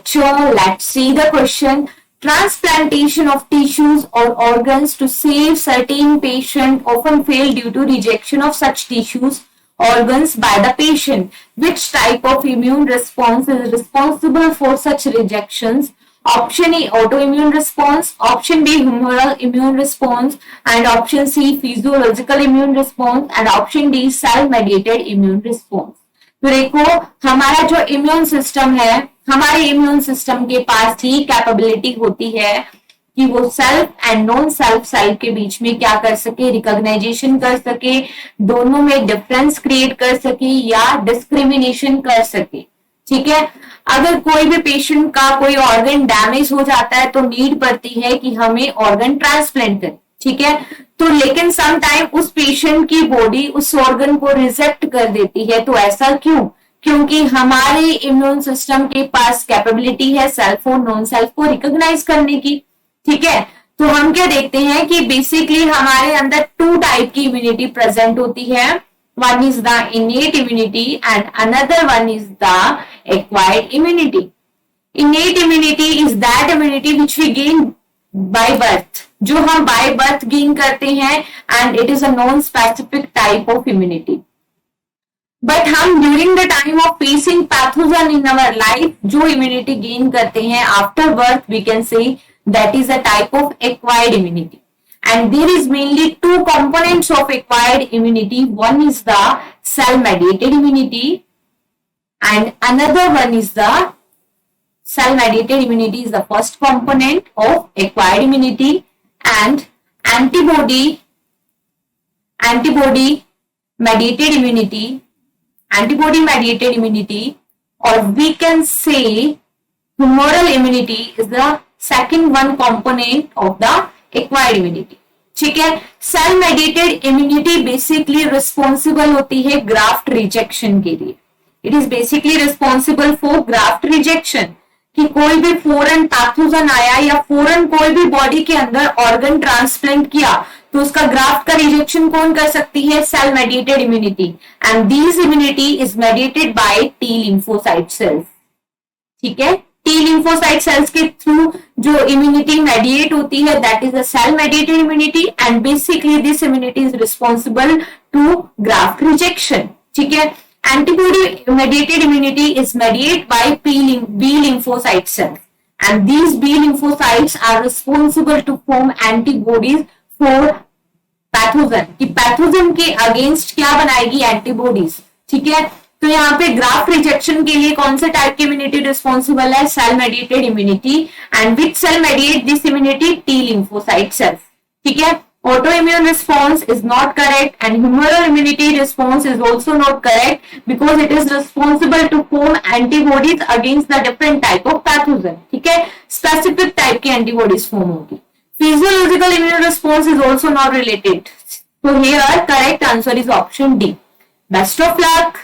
lecture. Let's see the question. Transplantation of tissues or organs to save certain patient often fail due to rejection of such tissues organs by the patient. Which type of immune response is responsible for such rejections? Option A, autoimmune response. Option B, humoral immune response. And option C, physiological immune response. And option D, cell mediated immune response. तो देखो, हमारा जो immune system है, हमारे immune system के पास ही capability होती है कि वो self and non self cell के बीच में क्या कर सके, रिकॉग्नाइजेशन कर सके, दोनों में डिफरेंस क्रिएट कर सके या डिस्क्रिमिनेशन कर सके। ठीक है, अगर कोई भी पेशेंट का कोई ऑर्गन डैमेज हो जाता है तो नीड पड़ती है कि हमें ऑर्गन ट्रांसप्लांट करें। ठीक है, तो लेकिन सम टाइम उस पेशेंट की बॉडी उस ऑर्गन को रिजेक्ट कर देती है। तो ऐसा क्यों? क्योंकि हमारे इम्यून सिस्टम के पास कैपेबिलिटी है सेल्फ और नॉन सेल्फ को रिकॉग्नाइज करने की। ठीक है, तो हम क्या देखते हैं कि बेसिकली हमारे अंदर टू टाइप की इम्यूनिटी प्रेजेंट होती है। One is the innate immunity and another one is the acquired immunity. Innate immunity is that immunity which we gain by birth, जो हम बाय बर्थ गेन करते हैं, and it is a non specific type of immunity. But हम during the time of facing pathogen in our life जो immunity gain करते हैं after birth, we can say that is a type of acquired immunity. And there is mainly two components of acquired immunity. One is the cell mediated immunity and another one is the cell mediated immunity is the first component of acquired immunity, and antibody mediated immunity, or we can say humoral immunity is the second one component of the acquired immunity. ठीक है, cell mediated immunity basically responsible होती है graft rejection के लिए। It is basically responsible for graft rejection, कि कोई भी foreign pathogen आया या फॉरेन कोई भी बॉडी के अंदर ऑर्गन ट्रांसप्लांट किया तो उसका ग्राफ्ट का रिजेक्शन कौन कर सकती है? Cell mediated immunity, and this immunity is mediated by T lymphocyte cells. ठीक है, टी लिम्फोसाइट सेल्स के थ्रू जो इम्यूनिटी मेडिएट होती है that is a cell mediated immunity, and basically this immunity is responsible to graft rejection. ठीक है, antibody mediated immunity is mediate by B lymphocyte cells, and these B lymphocytes are responsible to form antibodies for pathogen, कि pathogen के against क्या बनाएगी? Antibodies. ठीक है, तो यहाँ पे ग्राफ्ट रिजेक्शन के लिए कौन से टाइप की इम्यूनिटी रिस्पॉन्सिबल है? Cell mediated immunity, and which cell mediate this immunity? T lymphocyte cells. ठीक है, auto immune response is not correct and humoral immunity response is also not correct because it is responsible to form antibodies against the different type of pathogen. ठीक है, specific type की antibodies form होगी। Physiological immune response is also not related, so here correct answer is option D. Best of luck.